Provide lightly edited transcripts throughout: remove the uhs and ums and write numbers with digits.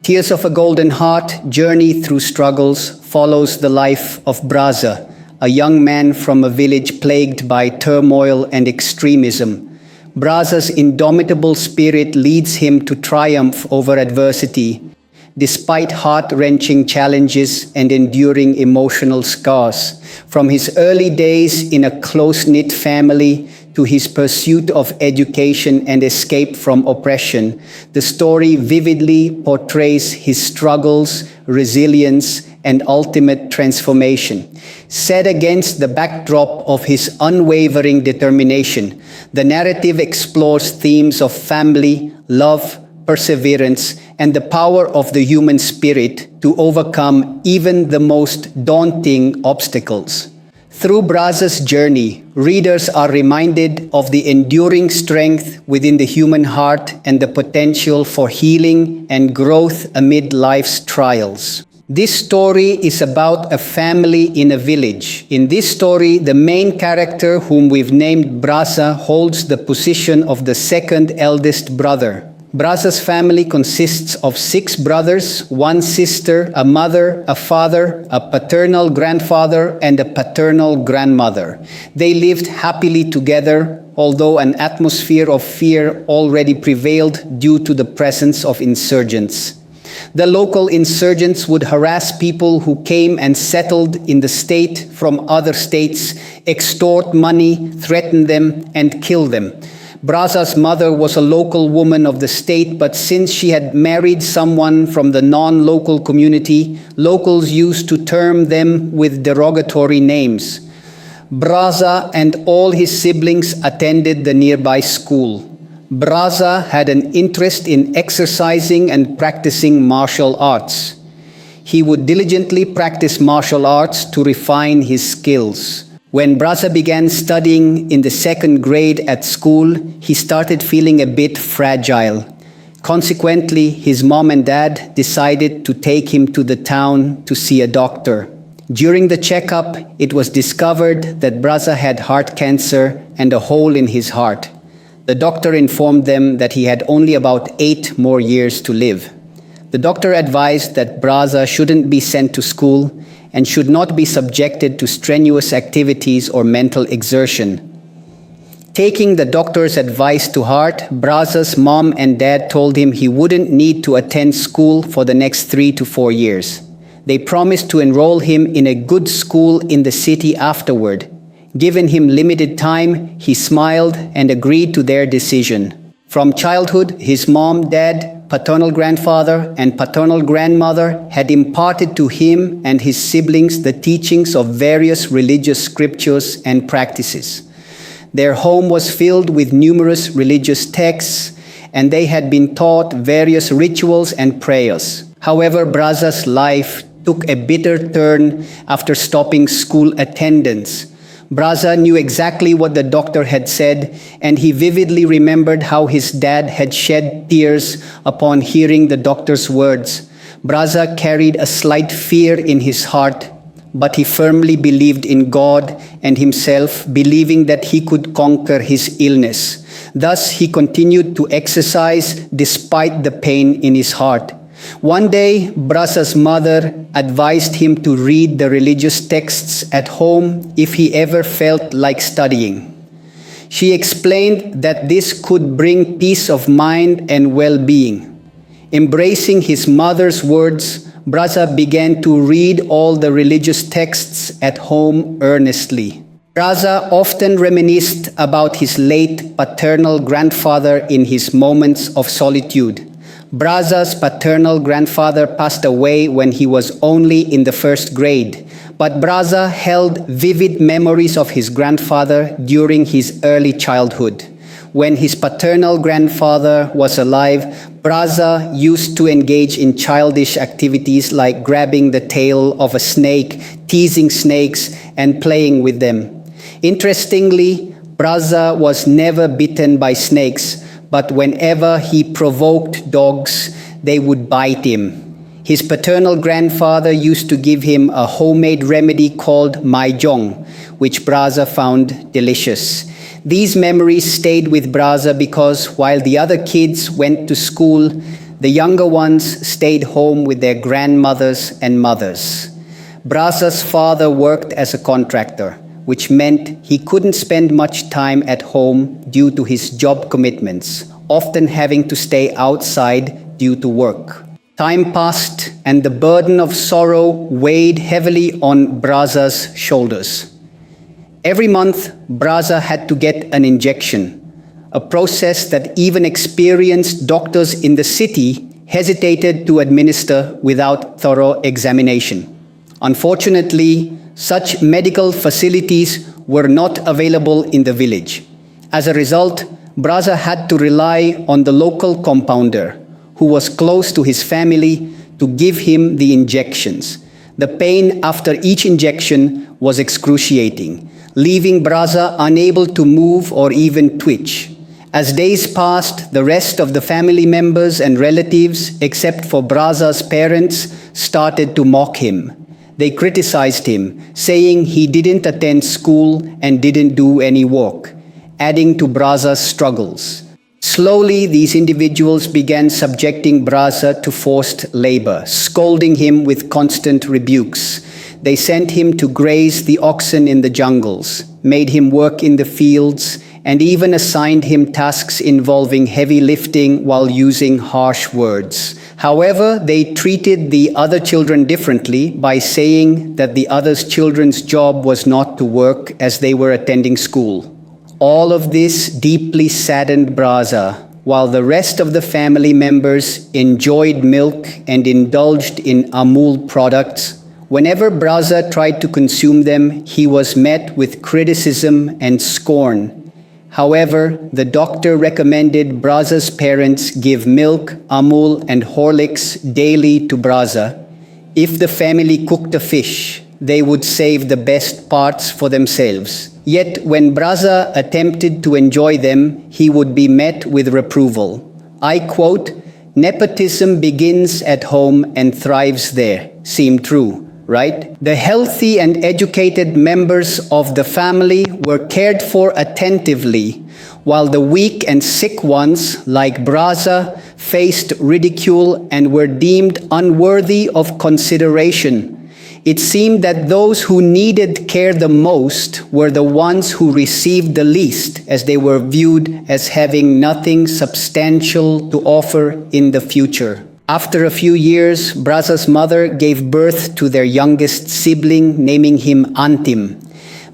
Tears of a Golden Heart, Journey Through Struggles follows the life of Braja, a young man from a village plagued by turmoil and extremism. Braja's indomitable spirit leads him to triumph over adversity, despite heart-wrenching challenges and enduring emotional scars. From his early days in a close-knit family to his pursuit of education and escape from oppression, the story vividly portrays his struggles, resilience, and ultimate transformation. Set against the backdrop of his unwavering determination, the narrative explores themes of family, love, perseverance, and the power of the human spirit to overcome even the most daunting obstacles. Through Braja's journey, readers are reminded of the enduring strength within the human heart and the potential for healing and growth amid life's trials. This story is about a family in a village. In this story, the main character, whom we've named Braja, holds the position of the second eldest brother. Braja's family consists of 6 brothers, 1 sister, a mother, a father, a paternal grandfather, and a paternal grandmother. They lived happily together, although an atmosphere of fear already prevailed due to the presence of insurgents. The local insurgents would harass people who came and settled in the state from other states, extort money, threaten them, and kill them. Braja's mother was a local woman of the state, but since she had married someone from the non-local community, locals used to term them with derogatory names. Braja and all his siblings attended the nearby school. Braja had an interest in exercising and practicing martial arts. He would diligently practice martial arts to refine his skills. When Braja began studying in the 2nd grade at school, he started feeling a bit fragile. Consequently, his mom and dad decided to take him to the town to see a doctor. During the checkup, it was discovered that Braja had heart cancer and a hole in his heart. The doctor informed them that he had only about 8 more years to live. The doctor advised that Braja shouldn't be sent to school and should not be subjected to strenuous activities or mental exertion. Taking the doctor's advice to heart, Braja's mom and dad told him he wouldn't need to attend school for the next 3 to 4 years. They promised to enroll him in a good school in the city afterward. Given him limited time, he smiled and agreed to their decision. From childhood, his mom, dad, paternal grandfather, and paternal grandmother had imparted to him and his siblings the teachings of various religious scriptures and practices. Their home was filled with numerous religious texts, and they had been taught various rituals and prayers. However, Braja's life took a bitter turn after stopping school attendance. Braja knew exactly what the doctor had said, and he vividly remembered how his dad had shed tears upon hearing the doctor's words. Braja carried a slight fear in his heart, but he firmly believed in God and himself, believing that he could conquer his illness. Thus, he continued to exercise despite the pain in his heart. One day, Braja's mother advised him to read the religious texts at home if he ever felt like studying. She explained that this could bring peace of mind and well-being. Embracing his mother's words, Braja began to read all the religious texts at home earnestly. Braja often reminisced about his late paternal grandfather in his moments of solitude. Braja's paternal grandfather passed away when he was only in the 1st grade, but Braja held vivid memories of his grandfather during his early childhood. When his paternal grandfather was alive, Braja used to engage in childish activities like grabbing the tail of a snake, teasing snakes, and playing with them. Interestingly, Braja was never bitten by snakes, but whenever he provoked dogs, they would bite him. His paternal grandfather used to give him a homemade remedy called mahjong, which Braja found delicious. These memories stayed with Braja because while the other kids went to school, The younger ones stayed home with their grandmothers and mothers. Braja's father worked as a contractor, which meant he couldn't spend much time at home due to his job commitments, often having to stay outside due to work. Time passed, and the burden of sorrow weighed heavily on Braja's shoulders. Every month, Braja had to get an injection, a process that even experienced doctors in the city hesitated to administer without thorough examination. Unfortunately, such medical facilities were not available in the village. As a result, Braja had to rely on the local compounder, who was close to his family, to give him the injections. The pain after each injection was excruciating, leaving Braja unable to move or even twitch. As days passed, the rest of the family members and relatives, except for Braja's parents, started to mock him. They criticized him, saying he didn't attend school and didn't do any work, adding to Braja's struggles. Slowly, these individuals began subjecting Braja to forced labor, scolding him with constant rebukes. They sent him to graze the oxen in the jungles, made him work in the fields, and even assigned him tasks involving heavy lifting while using harsh words. However, they treated the other children differently by saying that the other children's job was not to work as they were attending school. All of this deeply saddened Braja, while the rest of the family members enjoyed milk and indulged in Amul products. Whenever Braja tried to consume them, he was met with criticism and scorn. However, the doctor recommended Braja's parents give milk, Amul, and Horlicks daily to Braja. If the family cooked a fish, they would save the best parts for themselves. Yet, when Braja attempted to enjoy them, he would be met with reproval. I quote, "Nepotism begins at home and thrives there." Seemed true, right? The healthy and educated members of the family were cared for attentively, while the weak and sick ones, like Braja, faced ridicule and were deemed unworthy of consideration. It seemed that those who needed care the most were the ones who received the least, as they were viewed as having nothing substantial to offer in the future. After a few years, Braja's mother gave birth to their youngest sibling, naming him Antim.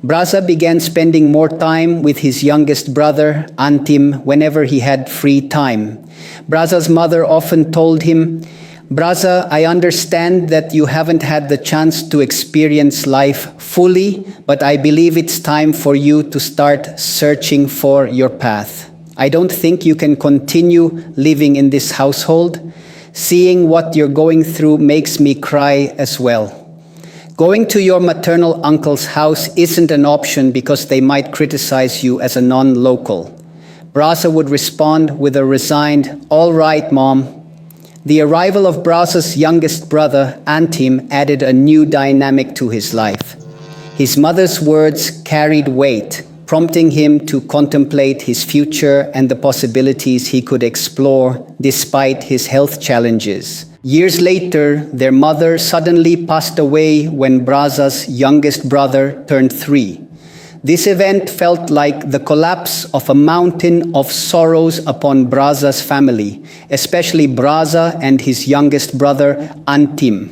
Braja began spending more time with his youngest brother, Antim, whenever he had free time. Braja's mother often told him, "Braja, I understand that you haven't had the chance to experience life fully, but I believe it's time for you to start searching for your path. I don't think you can continue living in this household. Seeing what you're going through makes me cry as well. Going to your maternal uncle's house isn't an option because they might criticize you as a non-local." Braja would respond with a resigned, "All right, Mom." The arrival of Braja's youngest brother, Antim, added a new dynamic to his life. His mother's words carried weight, prompting him to contemplate his future and the possibilities he could explore despite his health challenges. Years later, their mother suddenly passed away when Braja's youngest brother turned 3. This event felt like the collapse of a mountain of sorrows upon Braja's family, especially Braja and his youngest brother, Antim.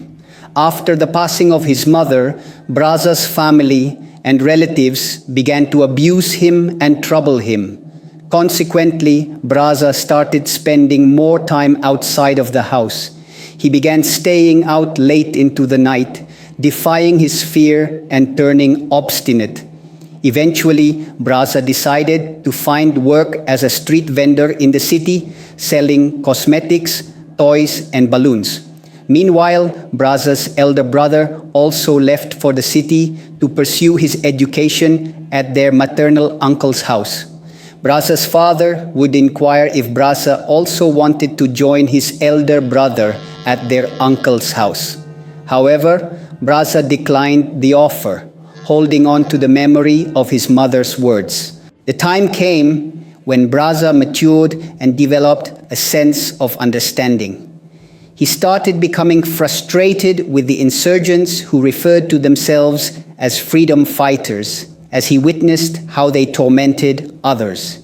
After the passing of his mother, Braja's family and relatives began to abuse him and trouble him. Consequently, Braja started spending more time outside of the house. He began staying out late into the night, defying his fear and turning obstinate. Eventually, Braja decided to find work as a street vendor in the city, selling cosmetics, toys, and balloons. Meanwhile, Braja's elder brother also left for the city to pursue his education at their maternal uncle's house. Braja's father would inquire if Braja also wanted to join his elder brother at their uncle's house. However, Braja declined the offer, holding on to the memory of his mother's words. The time came when Braja matured and developed a sense of understanding. He started becoming frustrated with the insurgents who referred to themselves as freedom fighters, as he witnessed how they tormented others.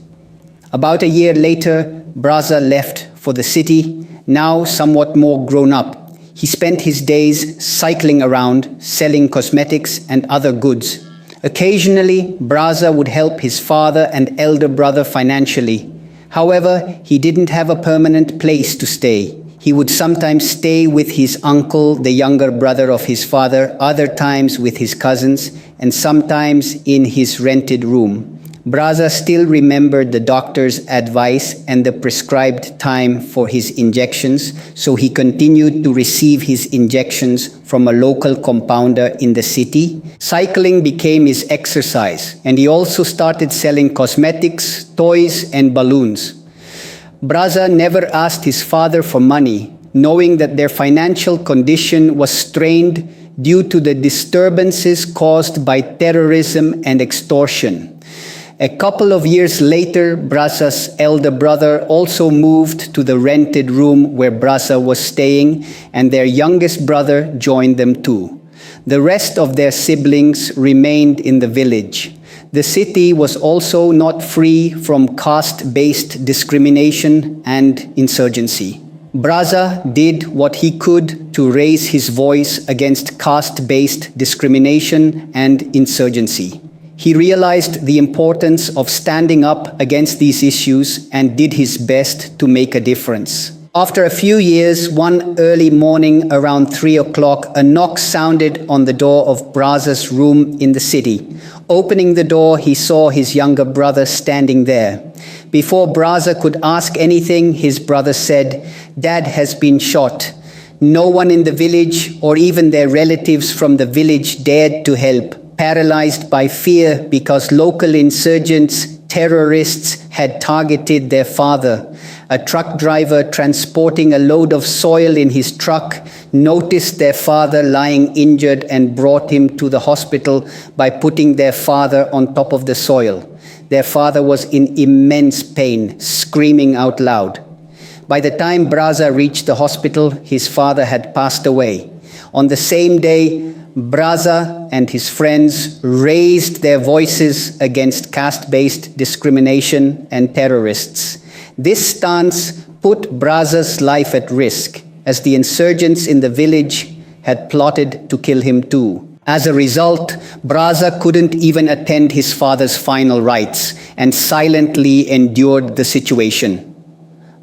About a year later, Braja left for the city, now somewhat more grown up. He spent his days cycling around, selling cosmetics and other goods. Occasionally, Braja would help his father and elder brother financially. However, he didn't have a permanent place to stay. He would sometimes stay with his uncle, the younger brother of his father, other times with his cousins, and sometimes in his rented room. Braja still remembered the doctor's advice and the prescribed time for his injections, so he continued to receive his injections from a local compounder in the city. Cycling became his exercise, and he also started selling cosmetics, toys, and balloons. Braja never asked his father for money, knowing that their financial condition was strained due to the disturbances caused by terrorism and extortion. A couple of years later, Braja's elder brother also moved to the rented room where Braja was staying, and their youngest brother joined them too. The rest of their siblings remained in the village. The city was also not free from caste-based discrimination and insurgency. Braja did what he could to raise his voice against caste-based discrimination and insurgency. He realized the importance of standing up against these issues and did his best to make a difference. After a few years, one early morning around 3 o'clock, a knock sounded on the door of Braja's room in the city. Opening the door, he saw his younger brother standing there. Before Braja could ask anything, his brother said, "Dad has been shot." No one in the village or even their relatives from the village dared to help, paralyzed by fear because local insurgents, terrorists, had targeted their father. A truck driver transporting a load of soil in his truck noticed their father lying injured and brought him to the hospital by putting their father on top of the soil. Their father was in immense pain, screaming out loud. By the time Braja reached the hospital, his father had passed away. On the same day, Braja and his friends raised their voices against caste-based discrimination and terrorists. This stance put Braja's life at risk, as the insurgents in the village had plotted to kill him too. As a result, Braja couldn't even attend his father's final rites and silently endured the situation.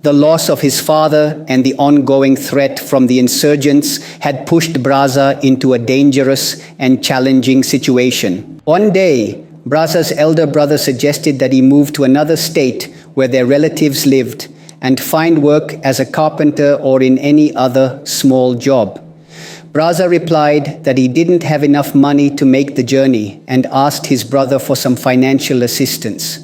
The loss of his father and the ongoing threat from the insurgents had pushed Braja into a dangerous and challenging situation. One day, Braja's elder brother suggested that he move to another state where their relatives lived and find work as a carpenter or in any other small job. Braja replied that he didn't have enough money to make the journey and asked his brother for some financial assistance.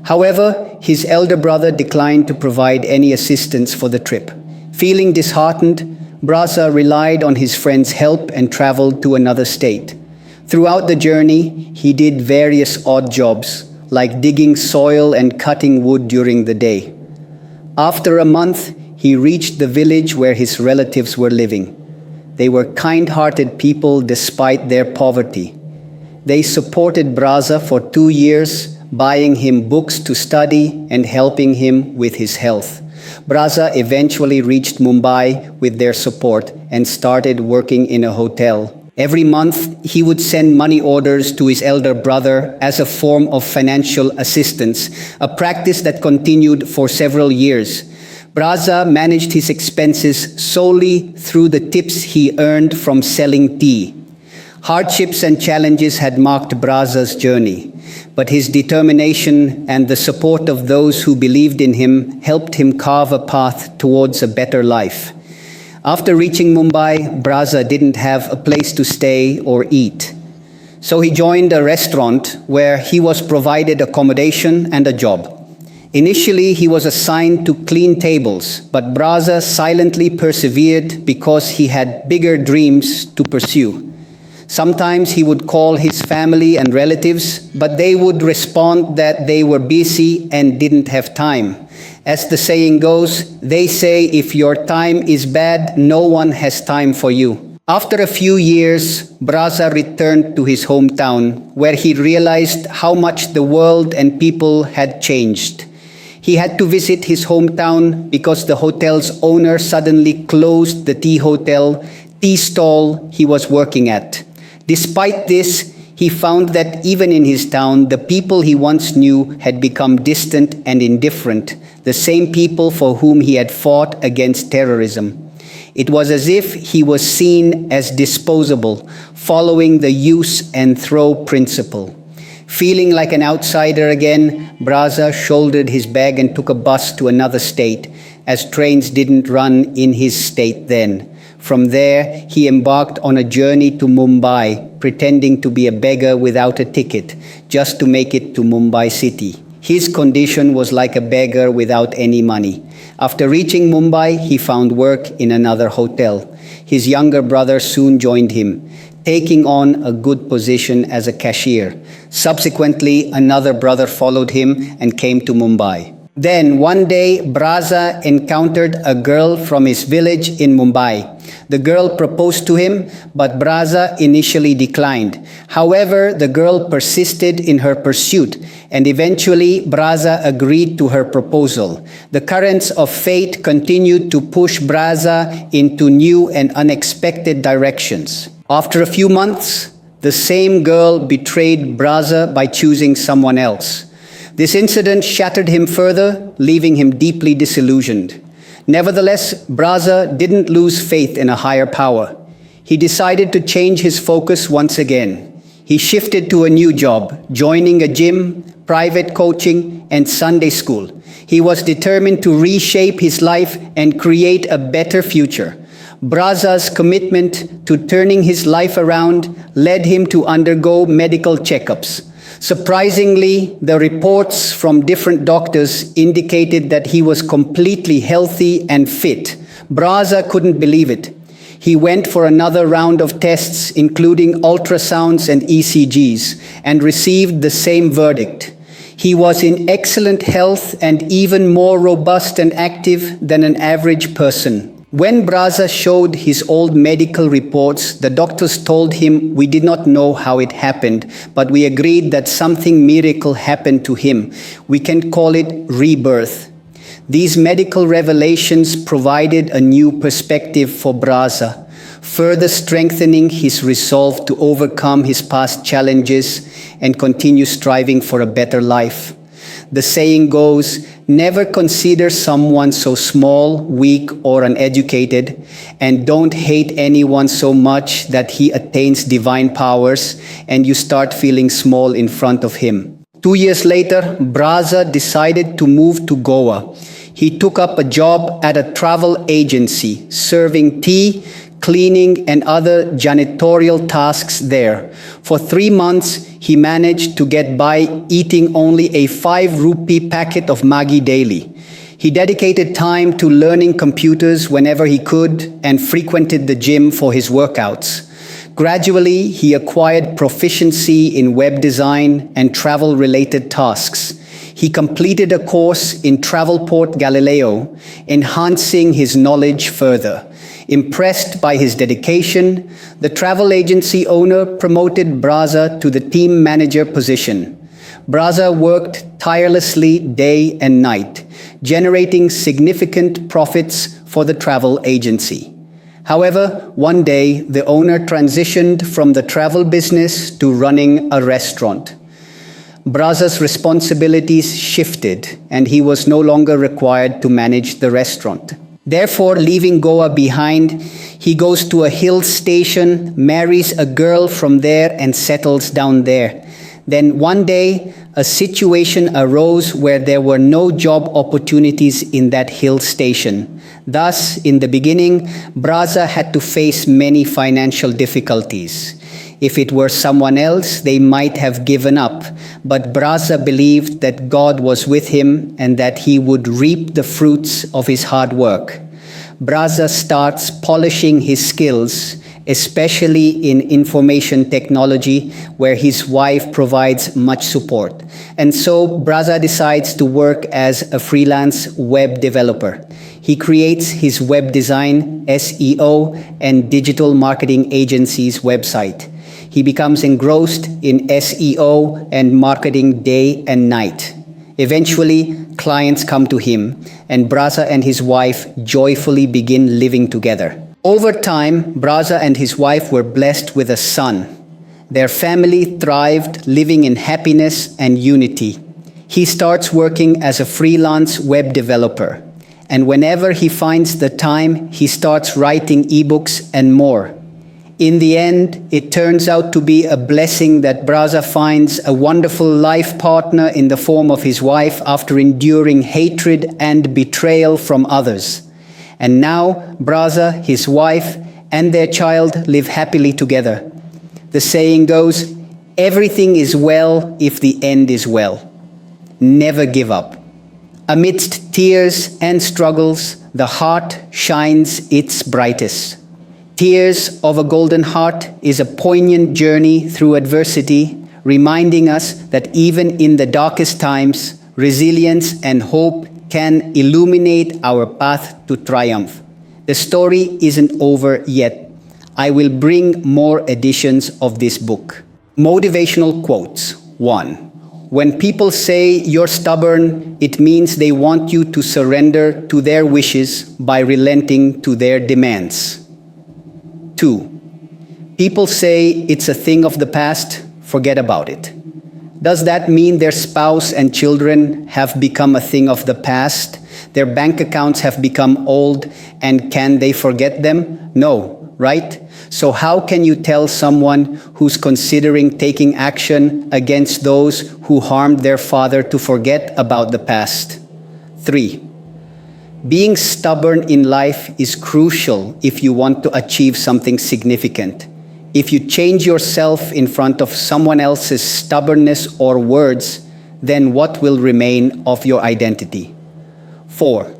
However, his elder brother declined to provide any assistance for the trip. Feeling disheartened, Braja relied on his friend's help and traveled to another state. Throughout the journey, he did various odd jobs, like digging soil and cutting wood during the day. After a month, he reached the village where his relatives were living. They were kind-hearted people despite their poverty. They supported Braja for 2 years, buying him books to study and helping him with his health. Braja eventually reached Mumbai with their support and started working in a hotel. Every month, he would send money orders to his elder brother as a form of financial assistance, a practice that continued for several years. Braja managed his expenses solely through the tips he earned from selling tea. Hardships and challenges had marked Braja's journey, but his determination and the support of those who believed in him helped him carve a path towards a better life. After reaching Mumbai, Braja didn't have a place to stay or eat. So he joined a restaurant where he was provided accommodation and a job. Initially, he was assigned to clean tables, but Braja silently persevered because he had bigger dreams to pursue. Sometimes he would call his family and relatives, but they would respond that they were busy and didn't have time. As the saying goes, they say if your time is bad, no one has time for you. After a few years, Braja returned to his hometown, where he realized how much the world and people had changed. He had to visit his hometown because the hotel's owner suddenly closed the tea stall he was working at. Despite this, he found that even in his town, the people he once knew had become distant and indifferent, the same people for whom he had fought against terrorism. It was as if he was seen as disposable, following the use and throw principle. Feeling like an outsider again, Braja shouldered his bag and took a bus to another state, as trains didn't run in his state then. From there, he embarked on a journey to Mumbai, pretending to be a beggar without a ticket, just to make it to Mumbai city. His condition was like a beggar without any money. After reaching Mumbai, he found work in another hotel. His younger brother soon joined him, taking on a good position as a cashier. Subsequently, another brother followed him and came to Mumbai. Then, one day, Braja encountered a girl from his village in Mumbai. The girl proposed to him, but Braja initially declined. However, the girl persisted in her pursuit, and eventually Braja agreed to her proposal. The currents of fate continued to push Braja into new and unexpected directions. After a few months, the same girl betrayed Braja by choosing someone else. This incident shattered him further, leaving him deeply disillusioned. Nevertheless, Braja didn't lose faith in a higher power. He decided to change his focus once again. He shifted to a new job, joining a gym, private coaching, and Sunday school. He was determined to reshape his life and create a better future. Braja's commitment to turning his life around led him to undergo medical checkups. Surprisingly, the reports from different doctors indicated that he was completely healthy and fit. Braja couldn't believe it. He went for another round of tests, including ultrasounds and ECGs, and received the same verdict. He was in excellent health and even more robust and active than an average person. When Braja showed his old medical reports, the doctors told him, "We did not know how it happened, but we agreed that something miracle happened to him. We can call it rebirth." These medical revelations provided a new perspective for Braja, further strengthening his resolve to overcome his past challenges and continue striving for a better life. The saying goes, never consider someone so small, weak, or uneducated, and don't hate anyone so much that he attains divine powers and you start feeling small in front of him. 2 years later, Braja decided to move to Goa. He took up a job at a travel agency, serving tea, cleaning, and other janitorial tasks there. For 3 months, he managed to get by eating only a 5 rupee packet of Maggi daily. He dedicated time to learning computers whenever he could and frequented the gym for his workouts. Gradually, he acquired proficiency in web design and travel-related tasks. He completed a course in Travelport Galileo, enhancing his knowledge further. Impressed by his dedication, the travel agency owner promoted Braja to the team manager position. Braja worked tirelessly day and night, generating significant profits for the travel agency. However, one day, the owner transitioned from the travel business to running a restaurant. Braja's responsibilities shifted, and he was no longer required to manage the restaurant. Therefore, leaving Goa behind, he goes to a hill station, marries a girl from there, and settles down there. Then one day, a situation arose where there were no job opportunities in that hill station. Thus, in the beginning, Braja had to face many financial difficulties. If it were someone else, they might have given up. But Braja believed that God was with him and that he would reap the fruits of his hard work. Braja starts polishing his skills especially in information technology, where his wife provides much support. And so Braja decides to work as a freelance web developer. He creates his web design, SEO, and digital marketing agency's website. He becomes engrossed in SEO and marketing day and night. Eventually, clients come to him, and Braja and his wife joyfully begin living together. Over time, Braja and his wife were blessed with a son. Their family thrived, living in happiness and unity. He starts working as a freelance web developer, and whenever he finds the time, he starts writing ebooks and more. In the end, it turns out to be a blessing that Braja finds a wonderful life partner in the form of his wife after enduring hatred and betrayal from others. And now, Braja, his wife, and their child live happily together. The saying goes, everything is well if the end is well. Never give up. Amidst tears and struggles, the heart shines its brightest. Tears of a Golden Heart is a poignant journey through adversity, reminding us that even in the darkest times, resilience and hope can illuminate our path to triumph. The story isn't over yet. I will bring more editions of this book. Motivational quotes. 1. When people say you're stubborn, it means they want you to surrender to their wishes by relenting to their demands. 2. People say it's a thing of the past, forget about it. Does that mean their spouse and children have become a thing of the past? Their bank accounts have become old, and can they forget them? No, right? So how can you tell someone who's considering taking action against those who harmed their father to forget about the past? 3. Being stubborn in life is crucial if you want to achieve something significant. If you change yourself in front of someone else's stubbornness or words, then what will remain of your identity? 4.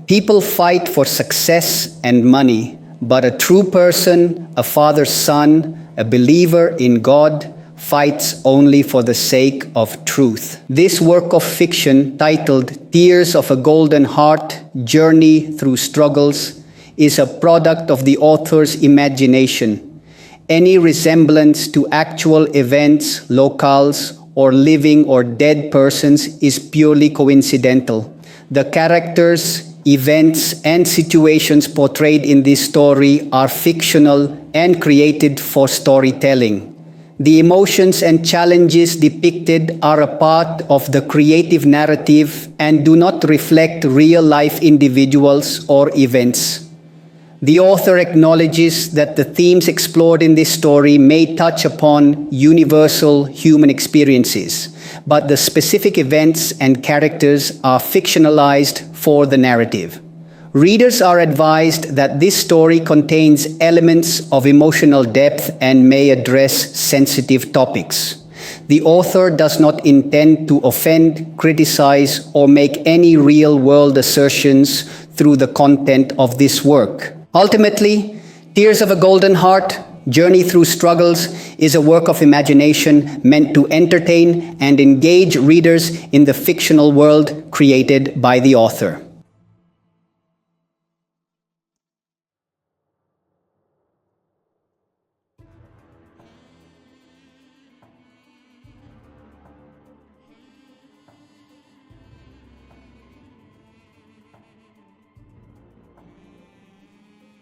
People fight for success and money, but a true person, a father's son, a believer in God, fights only for the sake of truth. This work of fiction, titled Tears of a Golden Heart, Journey Through Struggles, is a product of the author's imagination. Any resemblance to actual events, locales, or living or dead persons is purely coincidental. The characters, events, and situations portrayed in this story are fictional and created for storytelling. The emotions and challenges depicted are a part of the creative narrative and do not reflect real-life individuals or events. The author acknowledges that the themes explored in this story may touch upon universal human experiences, but the specific events and characters are fictionalized for the narrative. Readers are advised that this story contains elements of emotional depth and may address sensitive topics. The author does not intend to offend, criticize, or make any real-world assertions through the content of this work. Ultimately, Tears of a Golden Heart, Journey Through Struggles is a work of imagination meant to entertain and engage readers in the fictional world created by the author.